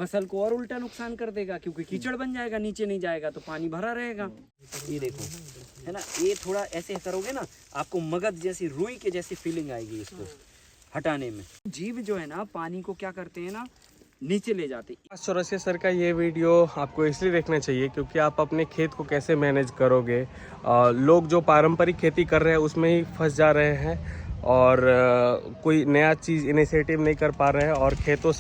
फसल को और उल्टा नुकसान कर देगा, क्योंकि कीचड़ बन जाएगा, नीचे नहीं जाएगा तो पानी भरा रहेगा। ये देखो है ना, ये थोड़ा ऐसे करोगे ना, आपको मगध जैसी, रुई के जैसी फीलिंग आएगी इसको हटाने में। जीव जो है ना पानी को क्या करते हैं ना, नीचे ले जाते। चौरसिया सर का ये वीडियो आपको इसलिए देखना चाहिए क्योंकि आप अपने खेत को कैसे मैनेज करोगे। लोग जो पारंपरिक खेती कर रहे हैं उसमें ही फंस जा रहे हैं और कोई नया चीज़ इनिशिएटिव नहीं कर पा रहे हैं, और खेतों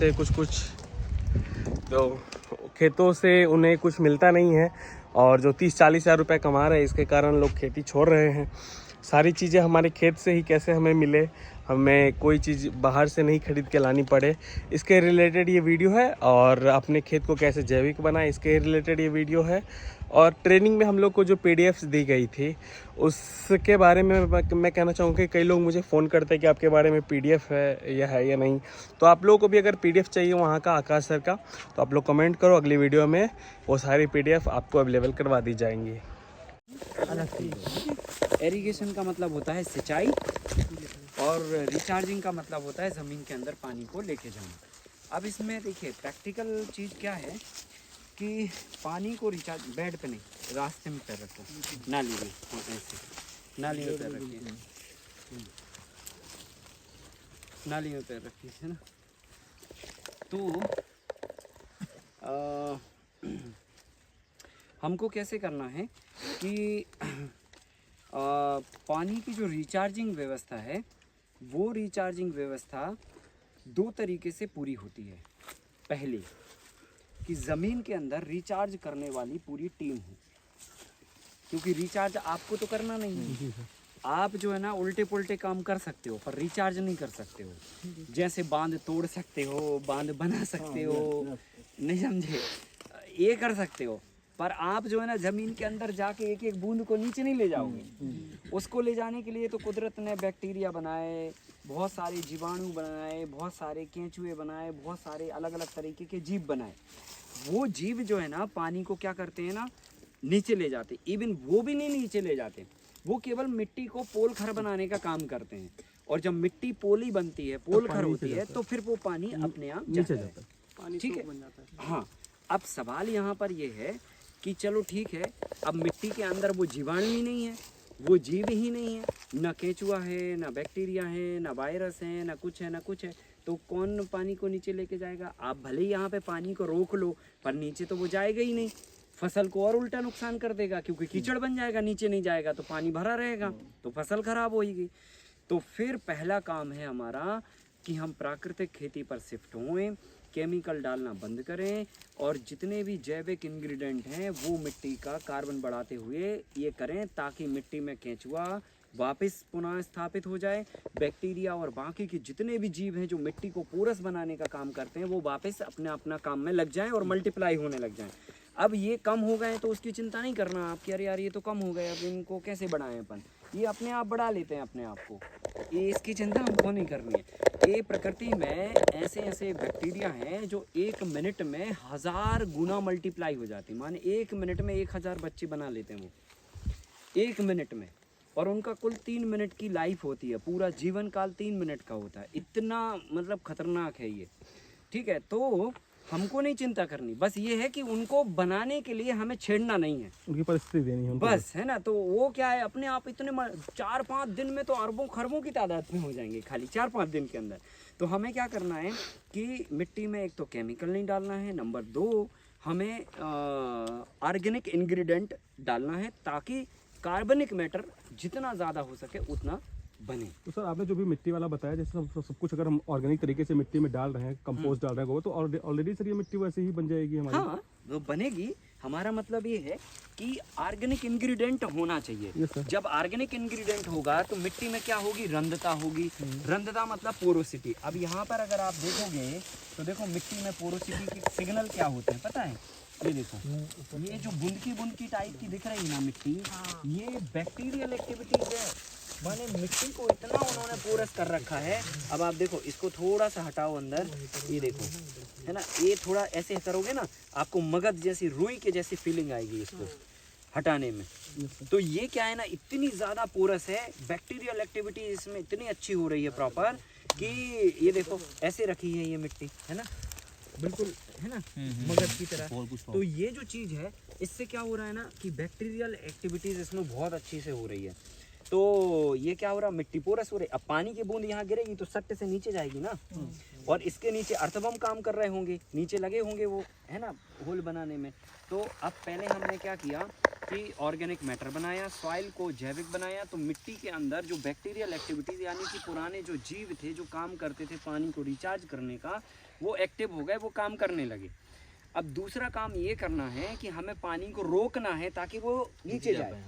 से उन्हें कुछ मिलता नहीं है, और जो 30-40 हज़ार रुपये कमा रहे हैं इसके कारण लोग खेती छोड़ रहे हैं। सारी चीज़ें हमारे खेत से ही कैसे हमें मिले, हमें कोई चीज़ बाहर से नहीं खरीद के लानी पड़े, इसके रिलेटेड ये वीडियो है। और अपने खेत को कैसे जैविक बनाए, इसके रिलेटेड ये वीडियो है। और ट्रेनिंग में हम लोग को जो PDFs दी गई थी उसके बारे में मैं कहना चाहूँगा कि कई लोग मुझे फ़ोन करते हैं कि आपके बारे में PDF है या नहीं। तो आप लोगों को भी अगर PDF चाहिए वहाँ का, आकाश सर का, तो आप लोग कमेंट करो, अगली वीडियो में वो सारी PDF आपको अवेलेबल करवा दी जाएंगी। एरीगेशन का मतलब होता है सिंचाई, और रिचार्जिंग का मतलब होता है ज़मीन के अंदर पानी को लेके जाना। अब इसमें देखिए प्रैक्टिकल चीज़ क्या है कि पानी को रिचार्ज बेड पे नहीं, रास्ते में पैर रखो, नाली में, ऐसे नाली में पैर रखिए, नाली में पैर रखिए, है ना। तो हमको कैसे करना है कि पानी की जो रिचार्जिंग व्यवस्था है, वो रिचार्जिंग व्यवस्था 2 तरीके से पूरी होती है। पहले कि ज़मीन के अंदर रिचार्ज करने वाली पूरी टीम हो, क्योंकि रिचार्ज आपको तो करना नहीं है। आप जो है ना उल्टे पुल्टे काम कर सकते हो पर रिचार्ज नहीं कर सकते हो। जैसे बांध तोड़ सकते हो, बांध बना सकते हो, नहीं समझे, ये कर सकते हो, पर आप जो है ना ज़मीन के अंदर जाके एक एक बूंद को नीचे नहीं ले जाओगे। उसको ले जाने के लिए तो कुदरत ने बैक्टीरिया बनाए, बहुत सारे जीवाणु बनाए, बहुत सारे केंचुए बनाए, बहुत सारे अलग अलग तरीके के जीव बनाए। वो जीव जो है ना पानी को क्या करते हैं ना, नीचे ले जाते। इवन वो भी नहीं नीचे ले जाते, वो केवल मिट्टी को पोल खर बनाने का काम करते हैं। और जब मिट्टी पोली बनती है, पोल खर होती है, तो फिर वो पानी अपने आप नीचे जाता है। ठीक है, हाँ। अब सवाल यहाँ पर ये है कि चलो ठीक है, अब मिट्टी के अंदर वो जीवाणु ही नहीं है, वो जीव ही नहीं है, ना केंचुआ है, ना बैक्टीरिया है, ना वायरस है, ना कुछ है, ना कुछ है, तो कौन पानी को नीचे लेके जाएगा। आप भले ही यहाँ पे पानी को रोक लो, पर नीचे तो वो जाएगा ही नहीं, फसल को और उल्टा नुकसान कर देगा, क्योंकि कीचड़ बन जाएगा, नीचे नहीं जाएगा तो पानी भरा रहेगा, तो फसल खराब होगी। तो फिर पहला काम है हमारा कि हम प्राकृतिक खेती पर शिफ्ट हुए, केमिकल डालना बंद करें, और जितने भी जैविक इंग्रेडिएंट हैं वो मिट्टी का कार्बन बढ़ाते हुए ये करें, ताकि मिट्टी में केंचुआ वापस पुनः स्थापित हो जाए। बैक्टीरिया और बाकी के जितने भी जीव हैं जो मिट्टी को पोरस बनाने का काम करते हैं, वो वापस अपना काम में लग जाएं और मल्टीप्लाई होने लग जाएं। अब ये कम हो गए तो उसकी चिंता नहीं करना आप कि अरे यार ये तो कम हो गए, अब इनको कैसे बढ़ाएं अपन, ये अपने आप बढ़ा लेते हैं अपने आप को, ये इसकी चिंता हमको नहीं करनी है। ये प्रकृति में ऐसे ऐसे बैक्टीरिया हैं जो 1 मिनट में 1000 गुना मल्टीप्लाई हो जाती है। माने 1 मिनट में 1000 बच्चे बना लेते हैं वो 1 मिनट में, और उनका कुल 3 मिनट की लाइफ होती है, पूरा जीवन काल 3 मिनट का होता है। इतना मतलब खतरनाक है ये, ठीक है। तो हमको नहीं चिंता करनी, बस ये है कि उनको बनाने के लिए हमें छेड़ना नहीं है, उनकी परिस्थिति देनी है बस, है ना। तो वो क्या है, अपने आप इतने 4-5 दिन में तो अरबों खरबों की तादाद में हो जाएंगे, खाली 4-5 दिन के अंदर। तो हमें क्या करना है कि मिट्टी में एक तो केमिकल नहीं डालना है, नंबर 2 हमें ऑर्गेनिक इंग्रेडिएंट डालना है, ताकि कार्बनिक मैटर जितना ज़्यादा हो सके उतना बने। तो सर आपने जो भी मिट्टी वाला बताया, जैसे सब कुछ अगर हम ऑर्गेनिक तरीके से मिट्टी में डाल रहे हैं, कंपोस्ट डाल रहे हैं, तो ऑलरेडी सर ये मिट्टी वैसे ही बन जाएगी हमारी। हाँ, वो बनेगी। हमारा मतलब ये है कि ऑर्गेनिक इंग्रेडिएंट होना चाहिए। जब ऑर्गेनिक इंग्रेडिएंट होगा तो मिट्टी में क्या होगी, रंधता होगी। रंधता मतलब पोरोसिटी। अब यहाँ पर अगर आप देखोगे तो देखो मिट्टी में पोरोसिटी के सिग्नल क्या होते हैं पता है, ये देखो, ये जो बुंद की टाइप की दिख रही है ना मिट्टी, ये बैक्टीरियल एक्टिविटीज है। माने मिट्टी को इतना उन्होंने पोरस कर रखा है। अब आप देखो, इसको थोड़ा सा हटाओ अंदर, ये देखो, है ना, ये थोड़ा ऐसे करोगे ना, आपको मगध जैसी, रुई के जैसी फीलिंग आएगी इसको हटाने में। तो ये क्या है ना, इतनी ज़्यादा पोरस है, बैक्टीरियल एक्टिविटी इसमें इतनी अच्छी हो रही है प्रॉपर, कि ये देखो ऐसे रखी है ये मिट्टी, है ना, बिल्कुल है ना, मगज की तरह। तो ये जो चीज़ है, इससे क्या हो रहा है ना कि बैक्टीरियल एक्टिविटीज़ इसमें बहुत अच्छी से हो रही है। तो ये क्या हो रहा है, मिट्टी पोरस हो रही है। अब पानी की बूंद यहाँ गिरेगी तो सट्टे से नीचे जाएगी ना, और इसके नीचे अर्थबम काम कर रहे होंगे, नीचे लगे होंगे वो, है ना, होल बनाने में। तो अब पहले हमने क्या किया कि ऑर्गेनिक मैटर बनाया, सॉइल को जैविक बनाया, तो मिट्टी के अंदर जो बैक्टीरियल एक्टिविटीज़ यानी कि पुराने जो जीव थे जो काम करते थे पानी को रिचार्ज करने का, वो एक्टिव हो गए, वो काम करने लगे। अब दूसरा काम ये करना है कि हमें पानी को रोकना है ताकि वो नीचे जाए।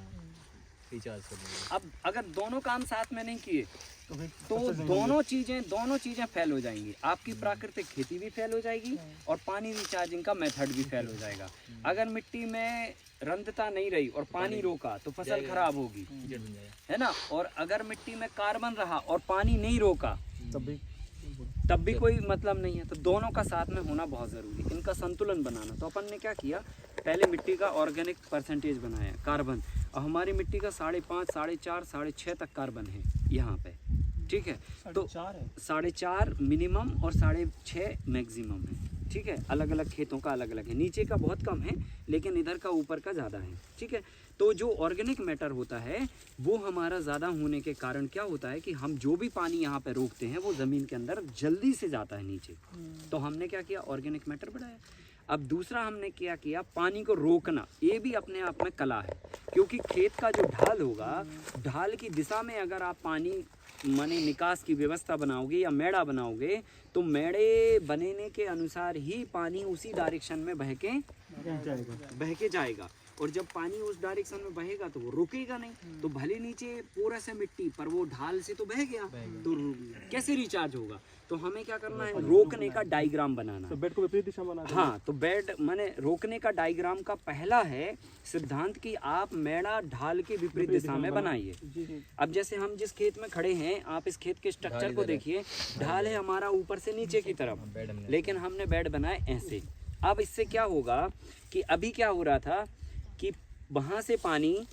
अब अगर दोनों काम साथ में नहीं किए तो दोनों चीज़ें फेल हो जाएंगी। आपकी प्राकृतिक खेती भी फेल हो जाएगी और पानी रिचार्जिंग का मेथड भी फेल हो जाएगा। अगर मिट्टी में रंधता नहीं रही और पानी रोका तो फसल खराब होगी, है ना। और अगर मिट्टी में कार्बन रहा और पानी नहीं रोका तब भी कोई मतलब नहीं है। तो दोनों का साथ में होना बहुत ज़रूरी है, इनका संतुलन बनाना। तो अपन ने क्या किया, पहले मिट्टी का ऑर्गेनिक परसेंटेज बनाया, कार्बन। और हमारी मिट्टी का 5.5, 4.5, 6.5 तक कार्बन है यहाँ पे, ठीक है। तो 4.5 मिनिमम और 6.5 मैक्सिमम है, ठीक है। अलग अलग खेतों का अलग अलग है, नीचे का बहुत कम है लेकिन इधर का ऊपर का ज़्यादा है, ठीक है। तो जो ऑर्गेनिक मैटर होता है वो हमारा ज़्यादा होने के कारण क्या होता है कि हम जो भी पानी यहाँ पे रोकते हैं वो ज़मीन के अंदर जल्दी से जाता है नीचे। तो हमने क्या किया, ऑर्गेनिक मैटर बढ़ाया। अब दूसरा हमने क्या किया, पानी को रोकना। ये भी अपने आप में कला है, क्योंकि खेत का जो ढाल होगा, ढाल की दिशा में अगर आप पानी माने निकास की व्यवस्था बनाओगे या मेड़ा बनाओगे तो मेड़े बनने के अनुसार ही पानी उसी डायरेक्शन में बह के जाएगा। और जब पानी उस डायरेक्शन में बहेगा तो वो रुकेगा नहीं। तो भले नीचे पोरस है मिट्टी पर वो ढाल से तो बह गया, तो कैसे रिचार्ज होगा। तो हमें क्या करना है, रोकने का डायग्राम बनाना। तो बेड को विपरीत दिशा में बनाना। हाँ, तो बेड माने रोकने का डायग्राम का पहला है सिद्धांत कि आप मेड़ा ढाल के विपरीत दिशा में बनाइए। अब जैसे हम जिस खेत में खड़े हैं, आप इस खेत के स्ट्रक्चर को देखिए, ढाल है हमारा ऊपर से नीचे की तरफ, लेकिन हमने बेड बनाए ऐसे। अब इससे क्या होगा कि अभी क्या हो रहा था कि वहाँ से पानी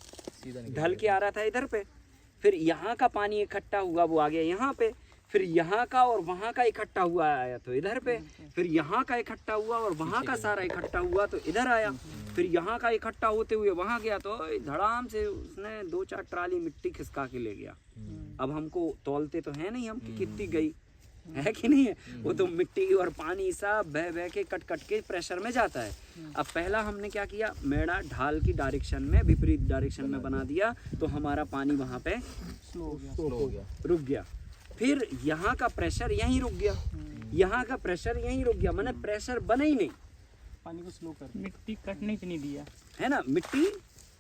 ढल के आ रहा था इधर पे, फिर यहाँ का पानी इकट्ठा हुआ वो आ गया यहाँ पे, फिर यहाँ का और वहाँ का इकट्ठा हुआ आया तो इधर पे, फिर यहाँ का इकट्ठा हुआ और वहाँ का सारा इकट्ठा हुआ तो इधर आया, फिर यहाँ का इकट्ठा होते हुए वहाँ गया तो धड़ाम से उसने 2-4 ट्राली मिट्टी खिसका के ले गया। अब हमको तौलते तो है नहीं हम कि कितनी गई है कि नहीं है, वो तो मिट्टी और पानी सब बह बह के कट के प्रेशर में जाता है। अब पहला हमने क्या किया, मेड़ा ढाल की डायरेक्शन में विपरीत डायरेक्शन में बना दिया तो हमारा पानी वहाँ पे रुक गया। फिर यहाँ का प्रेशर यहीं रुक गया, यहाँ का प्रेशर यहीं रुक गया, मैंने प्रेशर बना ही नहीं, पानी को स्लो कर, मिट्टी कटने ही नहीं दिया, है ना, मिट्टी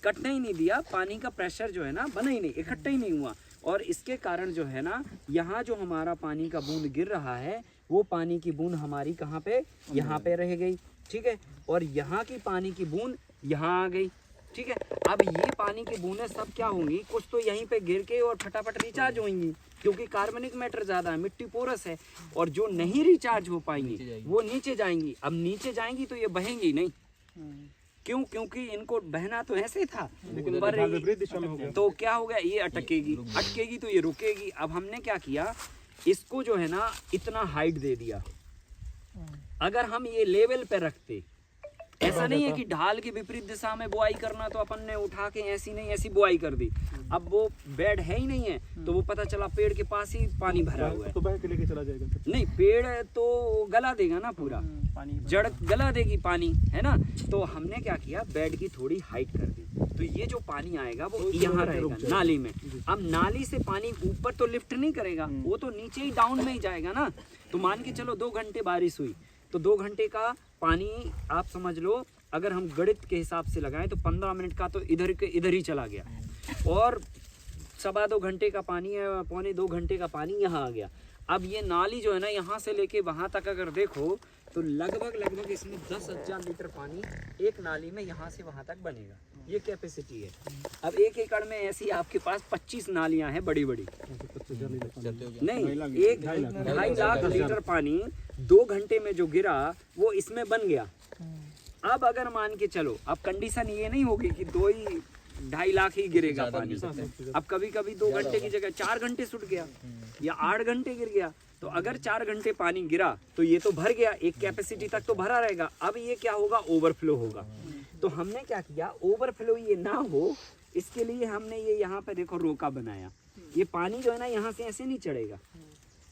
कटने ही नहीं दिया, पानी का प्रेशर जो है ना बना ही नहीं, इकट्ठा ही नहीं हुआ। और इसके कारण जो है ना, यहाँ जो हमारा पानी का बूंद गिर रहा है वो पानी की बूंद हमारी कहाँ पे, यहाँ पे रह गई, ठीक है। और यहाँ की पानी की बूंद यहाँ आ गई, ठीक है। अब ये पानी की बूंदें सब क्या होंगी, कुछ तो यहीं पे गिर के और फटाफट रिचार्ज होंगी, क्योंकि कार्बनिक मैटर ज़्यादा है, मिट्टी पोरस है, और जो नहीं रिचार्ज हो पाएंगी वो नीचे जाएंगी। अब नीचे जाएंगी तो ये बहेंगी नहीं, क्यों, क्योंकि इनको बहना तो ऐसे था, लेकिन पर विपरीत दिशा में हो गया। तो क्या हो गया, ये अटकेगी तो ये रुकेगी। अब हमने क्या किया, इसको जो है ना इतना हाइट दे दिया। अगर हम ये लेवल पे रखते, ऐसा नहीं है कि ढाल की विपरीत दिशा में बुआई करना, तो अपन ने उठा के ऐसी नहीं ऐसी बुआई कर दी। अब वो बेड है ही नहीं है तो वो पता चला पेड़ के पास ही पानी भरा हुआ है, तो बह के लेके चला जाएगा। नहीं, पेड़ तो गला देगा ना पूरा, जड़ गला देगी पानी, है ना। तो हमने क्या किया, बेड की थोड़ी हाइट कर दी, तो ये जो पानी आएगा वो यहाँ रहेगा नाली में। अब नाली से पानी ऊपर तो लिफ्ट नहीं करेगा, वो तो नीचे ही डाउन में ही जाएगा ना। तो मान के चलो 2 घंटे बारिश हुई तो 2 घंटे का पानी आप समझ लो, अगर हम गणित के हिसाब से लगाएं तो 15 मिनट का तो इधर ही चला गया, और 2.25 घंटे का पानी है, 1.25-2 घंटे का पानी यहाँ आ गया। अब ये नाली जो है ना, यहाँ से लेके वहाँ तक अगर देखो तो लगभग इसमें 10,000 लीटर पानी एक नाली में यहाँ से वहाँ तक बनेगा, ये कैपेसिटी है। अब 1 एकड़ में ऐसी आपके पास 25 नालियाँ हैं बड़ी, नहीं, 1-2.5 लाख लीटर पानी 2 घंटे में जो गिरा वो इसमें बन गया। अब अगर मान के चलो, अब कंडीशन ये नहीं होगी कि 2-2.5 लाख ही गिरेगा पानी, अब कभी 2 घंटे की जगह 4 घंटे सुट गया या 8 घंटे गिर गया, तो अगर 4 घंटे पानी गिरा तो ये तो भर गया, एक कैपेसिटी तक तो भरा रहेगा। अब ये क्या होगा, ओवरफ्लो होगा। तो हमने क्या किया, ओवरफ्लो ये ना हो इसके लिए हमने ये यहाँ पे देखो रोका बनाया। ये पानी जो है ना यहाँ से ऐसे नहीं चढ़ेगा,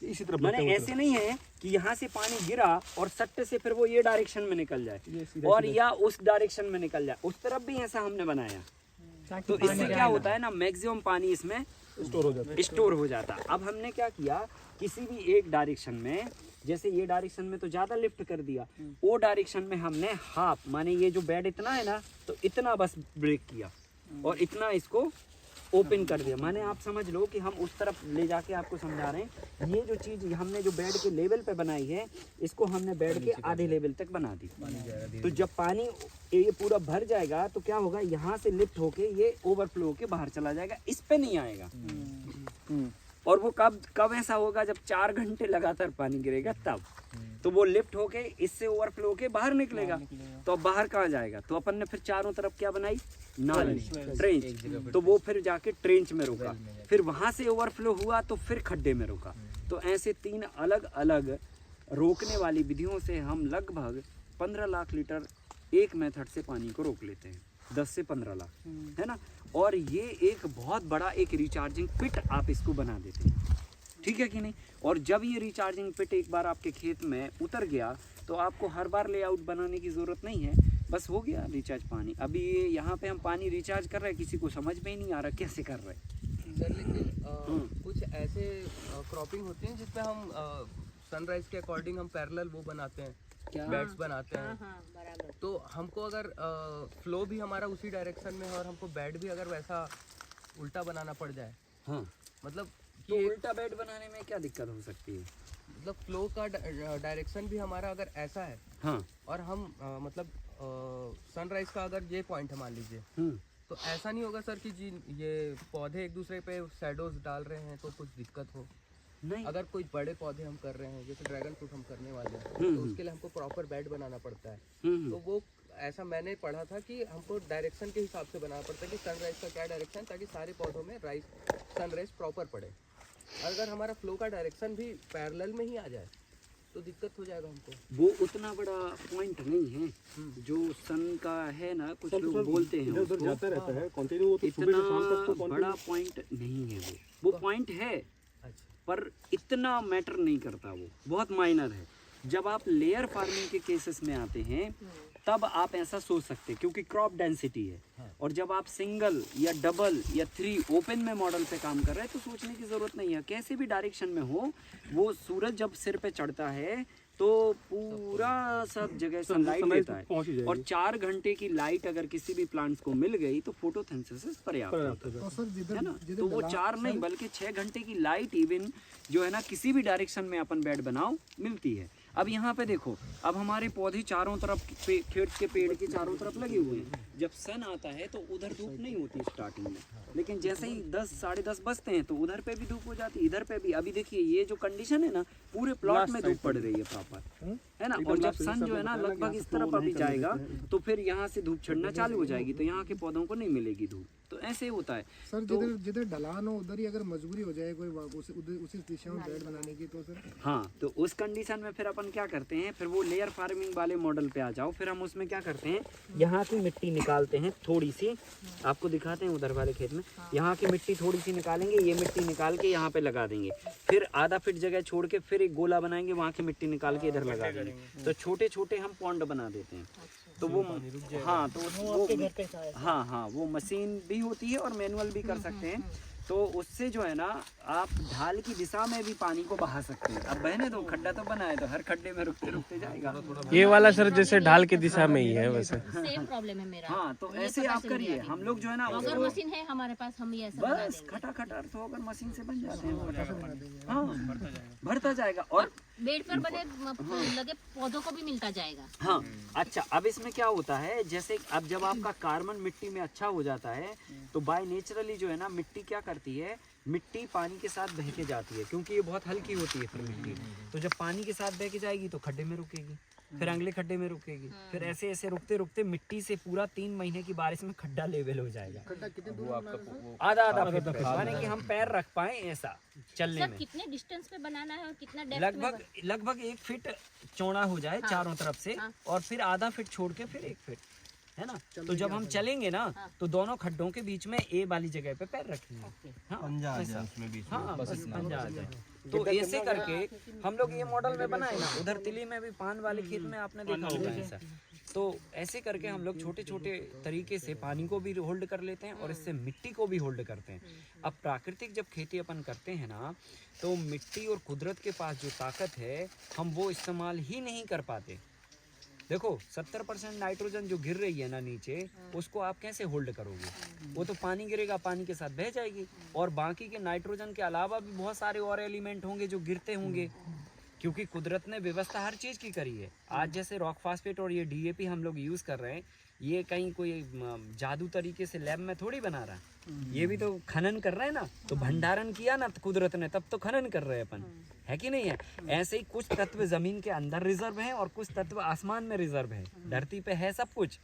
इसी तरफ मैंने ऐसे नहीं है कि यहाँ से पानी गिरा और सट्टे से फिर वो ये डायरेक्शन में निकल जाए और या उस डायरेक्शन में निकल जाए, उस तरफ भी ऐसा हमने बनाया। तो इससे क्या होता है ना, मैक्सिमम पानी इसमें स्टोर हो जाता। अब हमने क्या किया, किसी भी एक डायरेक्शन में, जैसे ये डायरेक्शन में तो ज़्यादा लिफ्ट कर दिया, वो डायरेक्शन में हमने हाफ, माने ये जो बेड इतना है ना तो इतना बस ब्रेक किया और इतना इसको ओपन कर दिया। माने आप समझ लो कि हम उस तरफ ले जाके आपको समझा रहे हैं। ये जो चीज़ हमने जो बेड के लेवल पे बनाई है, इसको हमने बेड के आधे लेवल तक बना दी। तो जब पानी ये पूरा भर जाएगा तो क्या होगा, यहाँ से लिफ्ट होके ये ओवरफ्लो होके बाहर चला जाएगा, इस पे नहीं आएगा। और वो कब ऐसा होगा, जब 4 घंटे लगातार पानी गिरेगा तब। तो वो लिफ्ट होके इससे ओवरफ्लो होके बाहर निकलेगा। तो अब बाहर कहाँ जाएगा, तो अपन ने फिर चारों तरफ क्या बनाई, नाली, ट्रेंच। तो वो फिर जाके ट्रेंच में रुका, फिर वहां से ओवरफ्लो हुआ तो फिर खड्डे में रुका। तो ऐसे 3 अलग अलग रोकने वाली विधियों से हम लगभग 15 लाख लीटर एक मेथड से पानी को रोक लेते हैं, 10 से 15 लाख, है ना। और ये एक बहुत बड़ा एक रिचार्जिंग पिट आप इसको बना देते हैं, ठीक है कि नहीं। और जब ये रिचार्जिंग पिट एक बार आपके खेत में उतर गया तो आपको हर बार लेआउट बनाने की ज़रूरत नहीं है, बस हो गया रिचार्ज पानी। अभी ये यहाँ पे हम पानी रिचार्ज कर रहे हैं, किसी को समझ में ही नहीं आ रहा कैसे कर रहे हैं सर। लेकिन कुछ ऐसे क्रॉपिंग होती हैं जिसमें हम सनराइज के अकॉर्डिंग हम पैरेलल वो बनाते हैं, बेड्स बनाते हैं। बराबर। तो हमको अगर फ्लो भी हमारा उसी डायरेक्शन में है और हमको बेड भी अगर वैसा उल्टा बनाना पड़ जाए, हाँ, मतलब तो उल्टा बेड बनाने में क्या दिक्कत हो सकती है। मतलब फ्लो का डायरेक्शन भी हमारा अगर ऐसा है, हाँ, और हम मतलब सनराइज का अगर ये पॉइंट है मान लीजिए, तो ऐसा नहीं होगा सर कि जी ये पौधे एक दूसरे पे शैडोज डाल रहे हैं तो कुछ दिक्कत हो। नहीं, अगर कोई बड़े पौधे हम कर रहे हैं, जैसे ड्रैगन फ्रूट हम करने वाले हैं, तो उसके लिए हमको प्रॉपर बेड बनाना पड़ता है। तो वो ऐसा मैंने पढ़ा था कि हमको डायरेक्शन के हिसाब से बनाना पड़ता है कि सनराइज का क्या डायरेक्शन, ताकि सारे पौधों में सनराइज प्रॉपर पड़े। अगर हमारा फ्लो का डायरेक्शन भी पैरेलल में ही आ जाए तो दिक्कत हो जाएगा हमको। वो उतना बड़ा पॉइंट नहीं है जो सन का है ना, कुछ लोग बोलते हैं उसको, जाता रहता है कंटिन्यू, तो सुबह से शाम तक तो इतना बड़ा पॉइंट नहीं है वो पॉइंट है, पर इतना मैटर नहीं करता, वो बहुत माइनर है। जब आप लेयर फार्मिंग के केसेस में आते हैं तब आप ऐसा सोच सकते हैं, क्योंकि क्रॉप डेंसिटी है। और जब आप सिंगल या डबल या 3 ओपन में मॉडल पे काम कर रहे हैं तो सोचने की ज़रूरत नहीं है। कैसे भी डायरेक्शन में हो, वो सूरज जब सिर पे चढ़ता है तो पूरा सब जगह सनलाइट देता है, और 4 घंटे की लाइट अगर किसी भी प्लांट्स को मिल गई तो फोटोसिंथेसिस पर्याप्त है ना। तो वो 4 नहीं बल्कि 6 घंटे की लाइट इवन जो है ना किसी भी डायरेक्शन में अपन बेड बनाओ मिलती है। अब यहाँ पे देखो, अब हमारे पौधे चारों तरफ खेत के पेड़ के चारों तरफ लगे हुए हैं। जब सन आता है तो उधर धूप नहीं होती स्टार्टिंग में, लेकिन जैसे ही 10 साढ़े 10 बजते हैं तो उधर पे भी धूप हो जाती है, इधर पे भी। अभी देखिए ये जो कंडीशन है ना, पूरे प्लॉट में धूप पड़ रही है प्रॉपर, है ना। और जब सन जो है ना लगभग इस तरफ अभी जाएगा तो फिर यहाँ से धूप छिड़ना चालू हो जाएगी, तो यहाँ के पौधों को नहीं मिलेगी धूप। तो ऐसे होता है सर। जिधर ढलान हो उधर ही अगर मजबूरी हो जाए कोई उसी दिशा में बेड बनाने की तो सर, हाँ, तो उस कंडीशन में फिर अपन क्या करते हैं, फिर वो लेयर फार्मिंग वाले मॉडल पे आ जाओ। फिर हम उसमें क्या करते हैं, यहाँ की मिट्टी निकालते हैं थोड़ी सी, आपको दिखाते हैं उधर वाले खेत में। यहाँ की मिट्टी थोड़ी सी निकालेंगे, ये मिट्टी निकाल के यहाँ पे लगा देंगे, फिर आधा फीट जगह छोड़ के फिर एक गोला बनाएंगे, वहाँ की मिट्टी निकाल के इधर लगा देंगे। तो छोटे छोटे हम पॉन्ड बना देते हैं। तो वो हाँ, तो वो हाँ वो मशीन भी होती है और मैनुअल भी कर सकते हैं। तो उससे जो है ना आप ढाल की दिशा में भी पानी को बहा सकते हैं। अब बहने दो, खड्डा तो बना है तो हर खड्डे में रुकते रुकते जाएगा। ये वाला सर जैसे ढाल की दिशा में ही है वैसे। सेम प्रॉब्लम है मेरा। हाँ, तो ऐसे आप करिए। हम लोग जो है ना अगर मशीन है हमारे पास, हम ये ऐसा बना बस देंगे। खटाखट तो अगर मशीन से बन जाते हैं, हाँ भरता जाएगा। और बेड पर बने लगे पौधों को भी मिलता जाएगा। हाँ, अच्छा, अब इसमें क्या होता है, जैसे अब जब आपका कार्बन मिट्टी में अच्छा हो जाता है तो बाय नेचुरली जो है ना मिट्टी क्या करती है, मिट्टी पानी के साथ बह के जाती है, क्योंकि ये बहुत हल्की होती है फिर मिट्टी। तो जब पानी के साथ बह के जाएगी तो खड्डे में रुकेगी। फिर अगले खड्डे में रुकेगी, फिर ऐसे ऐसे रुकते रुकते मिट्टी से पूरा 3 महीने की बारिश में खड्डा लेवल हो जाएगा। खड्डा कितने दूर बनाना है? आधा आधा फीट पे, माने कि हम पैर रख पाए ऐसा चलने सर में। कितने डिस्टेंस पे बनाना है और कितना डेप्थ में? लगभग 1 फीट चौड़ा हो जाए चारों तरफ से, और फिर आधा फीट छोड़ के फिर 1 फीट, है ना। तो जब हम चलेंगे ना तो दोनों खड्डों के बीच में ए वाली जगह पे पैर रखेंगे। हाँ, पंजा आ जाए उसमें बीच में। हाँ, बस पंजा आ जाए। तो ऐसे करके हम लोग ये मॉडल में बनाए ना। उधर तिली में भी पान वाले खेत में आपने देखा होगा ऐसा। तो ऐसे करके हम लोग छोटे छोटे तरीके से पानी को भी होल्ड कर लेते हैं और इससे मिट्टी को भी होल्ड करते हैं। अब प्राकृतिक जब खेती अपन करते हैं ना, तो मिट्टी और कुदरत के पास जो ताकत है हम वो इस्तेमाल ही नहीं कर पाते। देखो 70% नाइट्रोजन जो गिर रही है ना नीचे, उसको आप कैसे होल्ड करोगे? वो तो पानी गिरेगा, पानी के साथ बह जाएगी, और बाकी के नाइट्रोजन के अलावा भी बहुत सारे और एलिमेंट होंगे जो गिरते होंगे, क्योंकि कुदरत ने व्यवस्था हर चीज़ की करी है। आज जैसे रॉक फास्फेट और ये डीएपी हम लोग यूज़ कर रहे हैं, ये कहीं कोई जादू तरीके से लैब में थोड़ी बना रहा है, ये भी तो खनन कर रहे हैं ना। तो भंडारण किया ना कुदरत ने, तब तो खनन कर रहे हैं अपन, है कि नहीं है? ऐसे ही कुछ तत्व जमीन के अंदर रिजर्व हैं और कुछ तत्व आसमान में रिजर्व है, धरती पे है सब कुछ।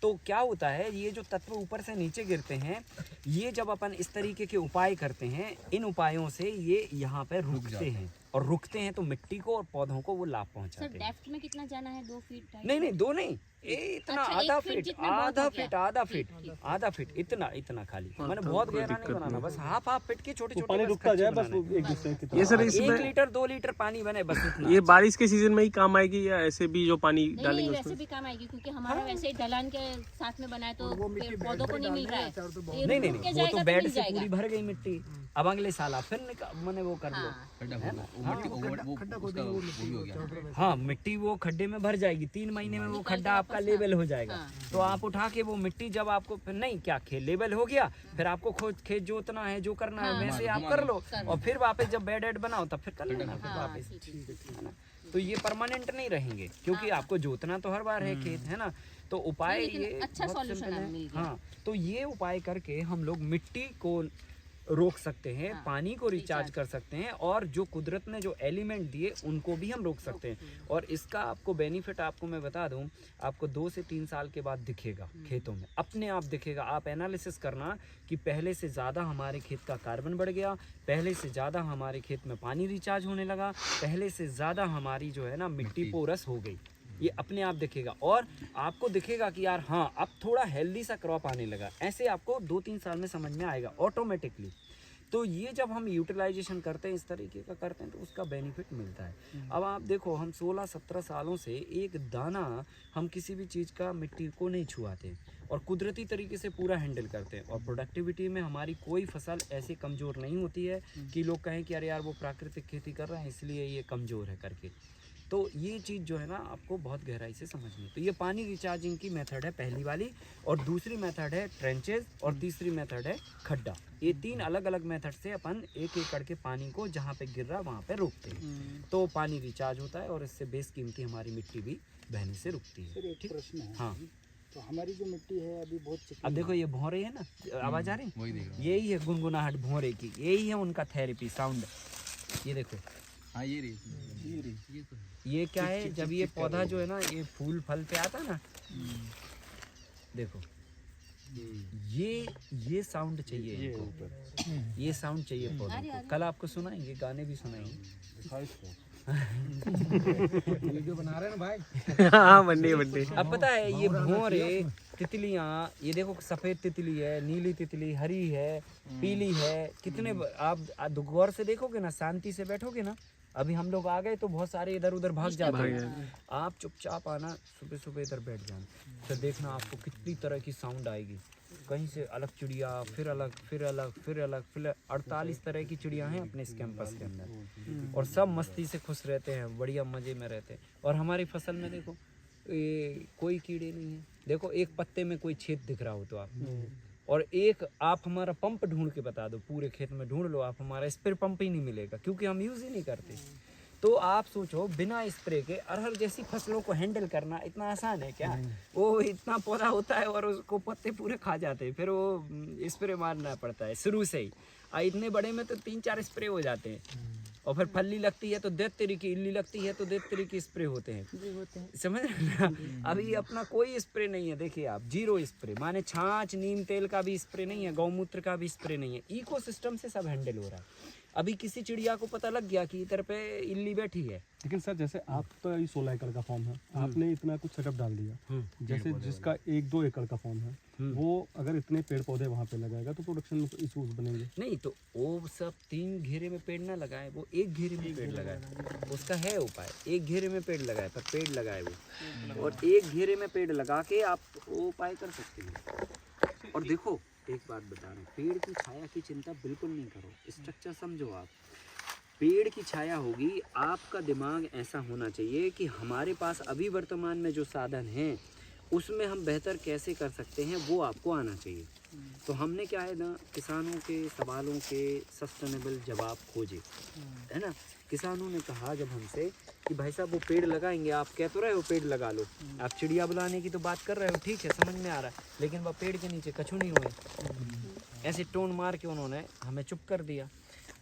तो क्या होता है, ये जो तत्व ऊपर से नीचे गिरते हैं, ये जब अपन इस तरीके के उपाय करते हैं, इन उपायों से ये यहाँ पे रुकते हैं, और रुकते हैं तो मिट्टी को और पौधों को वो लाभ सर पहुँचाते हैं। डेप्थ में कितना जाना है? 2 फीट? नहीं 2 नहीं, इतना अच्छा, आधा 1 फीट फीट, जितना बहुत आधा हो फीट, गया। आधा फीट, इतना खाली। मैंने बहुत गहरा नहीं बनाना, बस हाफ फीट के छोटे छोटे पानी रुकता जाए बस वो एक दूसरे की ये सर 1 इसमें लीटर 2 लीटर पानी बने बस इतना। ये बारिश के सीजन में ही काम आएगी या ऐसे भी जो पानी नहीं डालेंगे वैसे उसमें? भी काम आएगी, क्योंकि हमारा वैसे ही ढलान के साथ में बनाए तो पेड़ पौधों को नहीं मिल रहा है। ये नहीं रुक के वो जाएगा तो तो बेड मिल से जाएगा। पूरी भर गई मिट्टी, अब अगले साल आप फिर मैंने वो कर लो। हाँ, मिट्टी वो खड्डे में भर जाएगी, 3 महीने में वो खड्डा आपका लेवल हो जाएगा। तो आप उठा के वो मिट्टी जब आपको फिर नहीं क्या लेवल हो गया, फिर आपको खेत जोतना है, जो करना है वैसे आप कर लो, और फिर वापस जब बेड एड बनाओ तब फिर कर लेना फिर वापस, है ना। तो ये परमानेंट नहीं रहेंगे, क्योंकि आपको जोतना तो हर बार है खेत, है ना। तो उपाय लेकिन ये अच्छा बहुत सॉल्यूशन simple मिल है। गया। हाँ, तो ये उपाय करके हम लोग मिट्टी को रोक सकते हैं, पानी को रिचार्ज कर सकते हैं, और जो कुदरत ने जो एलिमेंट दिए उनको भी हम रोक सकते हैं। और इसका आपको बेनिफिट आपको मैं बता दूं, आपको 2 से 3 साल के बाद दिखेगा खेतों में, अपने आप दिखेगा। आप एनालिसिस करना कि पहले से ज़्यादा हमारे खेत का कार्बन बढ़ गया, पहले से ज़्यादा हमारे खेत में पानी रिचार्ज होने लगा, पहले से ज़्यादा हमारी जो है ना मिट्टी पोरस हो गई। ये अपने आप दिखेगा, और आपको दिखेगा कि यार हाँ अब थोड़ा हेल्दी सा क्रॉप आने लगा। ऐसे आपको 2-3 साल में समझ में आएगा ऑटोमेटिकली। तो ये जब हम यूटिलाइजेशन करते हैं, इस तरीके का करते हैं, तो उसका बेनिफिट मिलता है। अब आप देखो, हम 16-17 सालों से एक दाना हम किसी भी चीज़ का मिट्टी को नहीं छुआते, और कुदरती तरीके से पूरा हैंडल करते हैं, और प्रोडक्टिविटी में हमारी कोई फसल ऐसे कमज़ोर नहीं होती है कि लोग कहें कि अरे यार वो प्राकृतिक खेती कर रहे हैं इसलिए ये कमज़ोर है करके। तो ये चीज़ जो है ना आपको बहुत गहराई से समझनी है। तो ये पानी रिचार्जिंग की मेथड है पहली वाली, और दूसरी मेथड है ट्रेंचेज, और तीसरी मेथड है खड्डा। ये 3 अलग अलग मेथड से अपन 1 एकड़ के पानी को जहाँ पे गिर रहा वहाँ पे रोकते हैं, तो पानी रिचार्ज होता है, और इससे बेशकीमती हमारी मिट्टी भी बहने से रुकती है। ठीक, हाँ। तो हमारी जो मिट्टी है अभी बहुत चिकनी अब देखो ये भौरे है ना, आवाज़ आ रही है, यही है गुनगुनाहट भौरे की, यही है उनका थेरेपी साउंड। ये देखो, हाँ ये क्या है, जब ये पौधा जो है ना ये फूल फल पे आता ना, देखो ये साउंड चाहिए इनको, ये साउंड चाहिए पौधे को। कल आपको सुनाएंगे, गाने भी सुनाएंगे। वीडियो बना रहे हैं ना भाई। हाँ बंडे। अब पता है ये भौरे तितलियाँ, ये देखो सफ़ेद तितली है, नीली तितली, हरी है, पीली है, कितने आप गौर से देखोगे ना, शांति से बैठोगे ना। अभी हम लोग आ गए तो बहुत सारे इधर उधर भाग जाते हैं, आप चुपचाप आना, सुबह सुबह इधर बैठ जाना, फिर देखना आपको कितनी तरह की साउंड आएगी। कहीं से अलग चिड़िया, फिर अलग, फिर अलग, फिर अलग, फिर 48 तरह की चिड़िया हैं अपने इस कैंपस के अंदर, और सब मस्ती से खुश रहते हैं, बढ़िया मज़े में रहते हैं। और हमारी फसल में देखो ये कोई कीड़े नहीं है, देखो एक पत्ते में कोई छेद दिख रहा हो तो आप, और एक आप हमारा पंप ढूंढ के बता दो, पूरे खेत में ढूंढ लो आप, हमारा स्प्रे पंप ही नहीं मिलेगा, क्योंकि हम यूज़ ही नहीं करते। तो आप सोचो बिना स्प्रे के अरहर जैसी फसलों को हैंडल करना इतना आसान है क्या? वो इतना पौधा होता है और उसको पत्ते पूरे खा जाते हैं, फिर वो स्प्रे मारना पड़ता है शुरू से ही। इतने बड़े में तो 3-4 स्प्रे हो जाते हैं, और फिर फल्ली लगती है तो देख तेरी की, इल्ली लगती है तो देख तेरी की स्प्रे होते हैं। समझ रहे हैं ना? अभी अपना कोई स्प्रे नहीं है, देखिए आप, जीरो स्प्रे, माने छाछ नीम तेल का भी स्प्रे नहीं है, गौमूत्र का भी स्प्रे नहीं है, इकोसिस्टम से सब हैंडल हो रहा है। अभी किसी चिड़िया को पता लग गया कि इधर पे इल्ली बैठी है, लेकिन सर जैसे आप तो ये 16 एकड़ का फॉर्म है, आपने इतना कुछ सेटअप डाल दिया, जैसे जिसका 1-2 एकड़ का फॉर्म है, वो अगर इतने पेड़ पौधे वहाँ पे लगाएगा तो प्रोडक्शन में इशूज बनेंगे। नहीं तो वो सब 3 घेरे में पेड़ ना लगाए, वो 1 घेरे में पेड़ लगाए, उसका है उपाय। 1 घेरे में पेड़ लगाए, पर पेड़ लगाए वो, और 1 घेरे में पेड़ लगा के आप वो उपाय कर सकते हैं। और देखो एक बात बता रहा हूँ, पेड़ की छाया की चिंता बिल्कुल नहीं करो, स्ट्रक्चर समझो आप। पेड़ की छाया होगी, आपका दिमाग ऐसा होना चाहिए कि हमारे पास अभी वर्तमान में जो साधन हैं उसमें हम बेहतर कैसे कर सकते हैं, वो आपको आना चाहिए। तो हमने क्या है ना, किसानों के सवालों के सस्टेनेबल जवाब खोजे, है ना। किसानों ने कहा जब हमसे कि भाई साहब वो पेड़ लगाएंगे, आप कह तो रहे हो पेड़ लगा लो, आप चिड़िया बुलाने की तो बात कर रहे हो, ठीक है समझ में आ रहा है, लेकिन वह पेड़ के नीचे कछु नहीं हुए। ऐसे टोन मार के उन्होंने हमें चुप कर दिया।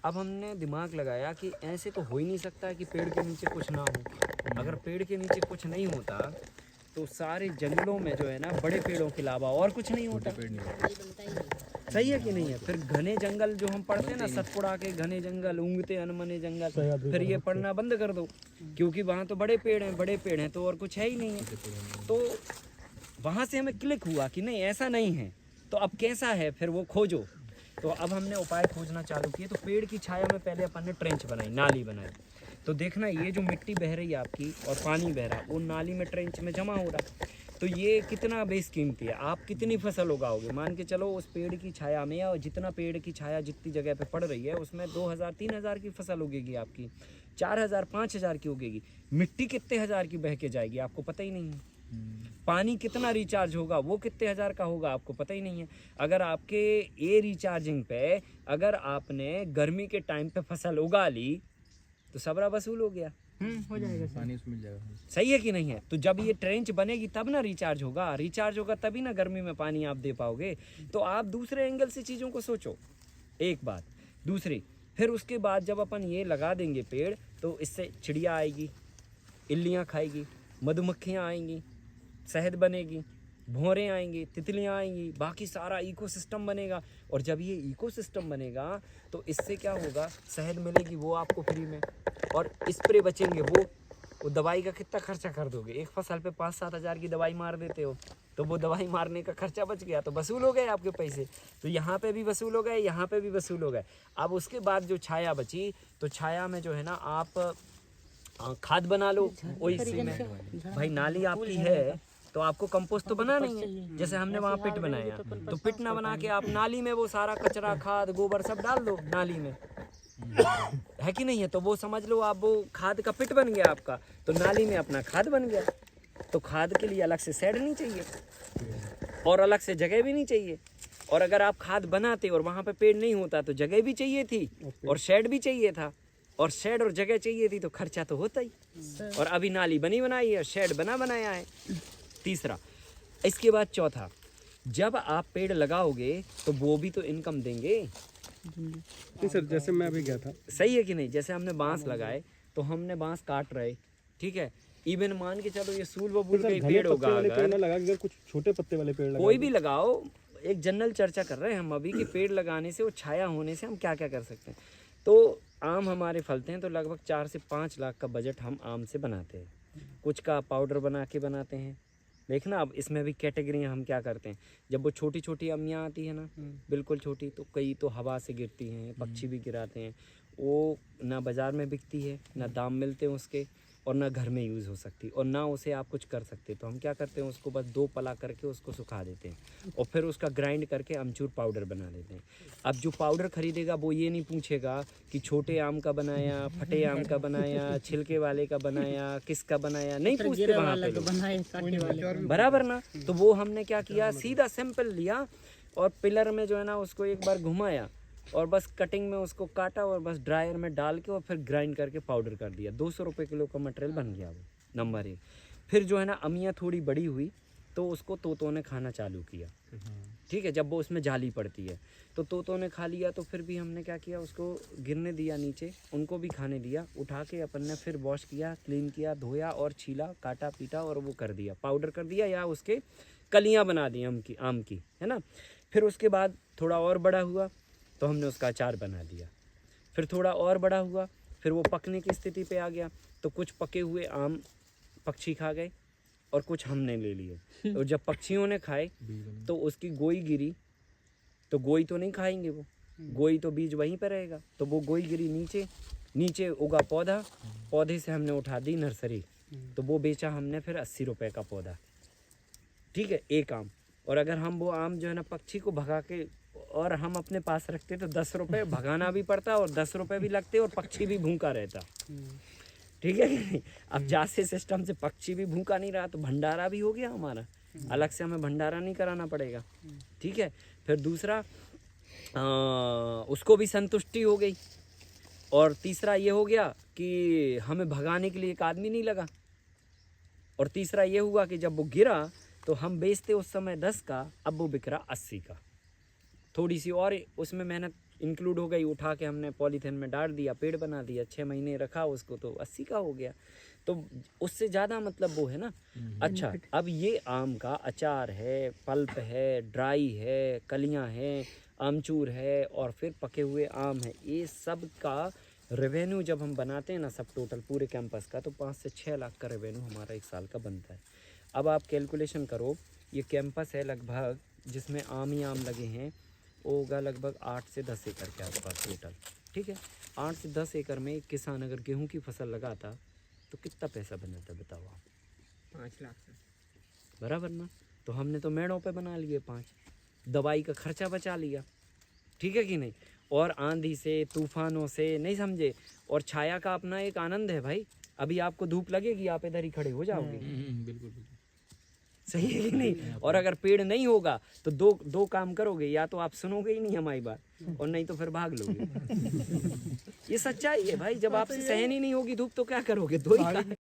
अब हमने दिमाग लगाया कि ऐसे तो हो ही नहीं सकता कि पेड़ के नीचे कुछ ना हो। अगर पेड़ के नीचे कुछ नहीं होता तो सारे जंगलों में जो है ना, बड़े पेड़ों के अलावा और कुछ नहीं होता। सही है कि नहीं है? फिर घने जंगल जो हम पढ़ते हैं ना, सतपुड़ा के घने जंगल, ऊँगते अनमने जंगल, फिर ये पढ़ना बंद कर दो, क्योंकि वहाँ तो बड़े पेड़ हैं, बड़े पेड़ हैं तो और कुछ है ही नहीं है। तो वहाँ से हमें क्लिक हुआ कि नहीं ऐसा नहीं है, तो अब कैसा है, फिर वो खोजो। तो अब हमने उपाय खोजना चालू किए। तो पेड़ की छाया में पहले अपन ने ट्रेंच बनाई, नाली बनाई। तो देखना ये जो मिट्टी बह रही है आपकी और पानी बह रहा है, वो नाली में ट्रेंच में जमा हो रहा है। तो ये कितना बेशकीमती है। आप कितनी फसल उगाओगे, मान के चलो उस पेड़ की छाया में, और जितना पेड़ की छाया जितनी जगह पे पड़ रही है उसमें 2000-3000 की फसल उगेगी आपकी, 4000-5000 की उगेगी। मिट्टी कितने हज़ार की बह के जाएगी आपको पता ही नहीं है। पानी कितना रिचार्ज होगा, वो कितने हज़ार का होगा आपको पता ही नहीं है। अगर आपके ए रिचार्जिंग पे अगर आपने गर्मी के टाइम पे फसल उगा ली तो सबरा वसूल हो गया। हो जाएगा, पानी उसमें मिल जाएगा। सही है कि नहीं है? तो जब ये ट्रेंच बनेगी तब ना रिचार्ज होगा, रिचार्ज होगा तभी ना गर्मी में पानी आप दे पाओगे। तो आप दूसरे एंगल से चीज़ों को सोचो, एक बात। दूसरी, फिर उसके बाद जब अपन ये लगा देंगे पेड़, तो इससे चिड़िया आएगी, इल्लियाँ खाएगी, मधुमक्खियाँ आएंगी, शहद बनेगी, भौरें आएंगी, तितलियाँ आएंगी, बाकी सारा इकोसिस्टम बनेगा। और जब ये इकोसिस्टम बनेगा तो इससे क्या होगा, शहद मिलेगी वो आपको फ्री में, और स्प्रे बचेंगे वो दवाई का कितना खर्चा कर दोगे। एक फसल पे 5-7 हज़ार की दवाई मार देते हो, तो वो दवाई मारने का खर्चा बच गया, तो वसूल हो गए आपके पैसे। तो यहाँ पे भी वसूल हो गए, यहाँ पे भी वसूल हो गए। अब उसके बाद जो छाया बची, तो छाया में जो है ना आप खाद बना लो। वो इसी में भाई नाली आपकी है तो आपको कंपोस्ट तो बना नहीं है। जैसे हमने वहाँ पिट बनाया, तो पिट ना बना के आप नाली में वो सारा कचरा, खाद, गोबर सब डाल दो नाली में, है कि नहीं है? तो वो समझ लो आप वो खाद का पिट बन गया आपका, तो नाली में अपना खाद बन गया। तो खाद के लिए अलग से शेड नहीं चाहिए और अलग से जगह भी नहीं चाहिए। और अगर आप खाद बनाते और वहाँ पे पेड़ नहीं होता तो जगह भी चाहिए थी और शेड भी चाहिए था, और शेड और जगह चाहिए थी तो खर्चा तो होता ही। और अभी नाली बनी बनाई है और शेड बना बनाया है। तीसरा, इसके बाद चौथा, जब आप पेड़ लगाओगे तो वो भी तो इनकम देंगे। नहीं सर, जैसे मैं अभी गया था, सही है कि नहीं? जैसे हमने बांस लगाए तो हमने बांस काट रहे, ठीक है, इवन मान के चलो ये सूल बबूल का पेड़ होगा, अगर लगा के कुछ छोटे पत्ते वाले पेड़ लगा, कोई भी लगाओ। एक जनरल चर्चा कर रहे हैं हम अभी कि पेड़ लगाने से और छाया होने से हम क्या क्या कर सकते हैं। तो आम हमारे फलते हैं, तो लगभग 4 से 5 लाख का बजट हम आम से बनाते हैं। कुछ का पाउडर बना के बनाते हैं। देखना अब इसमें भी कैटेगरियाँ हम क्या करते हैं। जब वो छोटी छोटी अम्मियाँ आती है ना, बिल्कुल छोटी, तो कई तो हवा से गिरती हैं, पक्षी भी गिराते हैं, वो ना बाज़ार में बिकती है, ना दाम मिलते हैं उसके, और ना घर में यूज़ हो सकती, और ना उसे आप कुछ कर सकते। तो हम क्या करते हैं, उसको बस 2 पला करके उसको सुखा देते हैं और फिर उसका ग्राइंड करके अमचूर पाउडर बना देते हैं। अब जो पाउडर खरीदेगा वो ये नहीं पूछेगा कि छोटे आम का बनाया, फटे आम का बनाया, छिलके वाले का बनाया, किसका बनाया, नहीं पूछते वहाँ पे लोग, बराबर ना। तो वो हमने क्या किया, सीधा सैंपल लिया और पिलर में जो है ना उसको एक बार घुमाया और बस कटिंग में उसको काटा और बस ड्रायर में डाल के और फिर ग्राइंड करके पाउडर कर दिया। 200 रुपये किलो का मटेरियल बन गया वो, नंबर 1। फिर जो है ना अमियाँ थोड़ी बड़ी हुई तो उसको तोतों ने खाना चालू किया। ठीक है, जब वो उसमें जाली पड़ती है तो तोतों ने खा लिया, तो फिर भी हमने क्या किया, उसको गिरने दिया नीचे, उनको भी खाने दिया। उठा के अपन ने फिर वॉश किया, क्लीन किया, धोया और छीला, काटा पीटा और वो कर दिया, पाउडर कर दिया या उसके कलियां बना दी आम की, है ना। फिर उसके बाद थोड़ा और बड़ा हुआ तो हमने उसका अचार बना दिया। फिर थोड़ा और बड़ा हुआ, फिर वो पकने की स्थिति पे आ गया, तो कुछ पके हुए आम पक्षी खा गए और कुछ हमने ले लिए। और जब पक्षियों ने खाए तो उसकी गोई गिरी, तो गोई तो नहीं खाएंगे वो, गोई तो बीज वहीं पर रहेगा, तो वो गोई गिरी नीचे, नीचे उगा पौधा, पौधे से हमने उठा दी नर्सरी, तो वो बेचा हमने फिर 80 रुपए का पौधा। ठीक है, एक आम। और अगर हम वो आम जो है ना पक्षी को भगा के और हम अपने पास रखते तो 10 रुपये भगाना भी पड़ता और 10 रुपये भी लगते और पक्षी भी भूखा रहता। ठीक है कि नहीं। अब जैसे सिस्टम से पक्षी भी भूखा नहीं रहा तो भंडारा भी हो गया हमारा, अलग से हमें भंडारा नहीं कराना पड़ेगा। ठीक है, फिर दूसरा उसको भी संतुष्टि हो गई, और तीसरा ये हो गया कि हमें भगाने के लिए एक आदमी नहीं लगा, और तीसरा ये हुआ कि जब वो गिरा तो हम बेचते उस समय 10 का, अब वो बिक रहा 80 का। थोड़ी सी और उसमें मेहनत इंक्लूड हो गई, उठा के हमने पॉलीथीन में डाल दिया, पेड़ बना दिया, 6 महीने रखा उसको तो 80 का हो गया। तो उससे ज़्यादा मतलब वो है ना। अच्छा, अब ये आम का अचार है, पल्प है, ड्राई है, कलियां हैं, आमचूर है और फिर पके हुए आम है, ये सब का रेवेन्यू जब हम बनाते हैं ना सब टोटल पूरे कैंपस का, तो 5 से 6 लाख का रेवेन्यू हमारा 1 साल का बनता है। अब आप कैलकुलेशन करो, ये कैंपस है लगभग जिसमें आम ही आम लगे हैं, वो होगा लगभग 8 से 10 एकड़ के आसपास टोटल। ठीक है, 8 से 10 एकड़ में एक किसान अगर गेहूं की फसल लगाता तो कितना पैसा बनाता बताओ आप? 5 लाख से बराबर ना। तो हमने तो मेड़ों पे बना लिए 5, दवाई का खर्चा बचा लिया। ठीक है कि नहीं। और आंधी से तूफानों से नहीं समझे, और छाया का अपना एक आनंद है भाई। अभी आपको धूप लगेगी, आप इधर ही खड़े हो जाओगे। बिल्कुल। सही है कि नहीं। और अगर पेड़ नहीं होगा तो दो काम करोगे, या तो आप सुनोगे ही नहीं हमारी बात, और नहीं तो फिर भाग लोगे। ये सच्चाई है भाई, जब आपसे सहन ही नहीं होगी धूप तो क्या करोगे, दो ही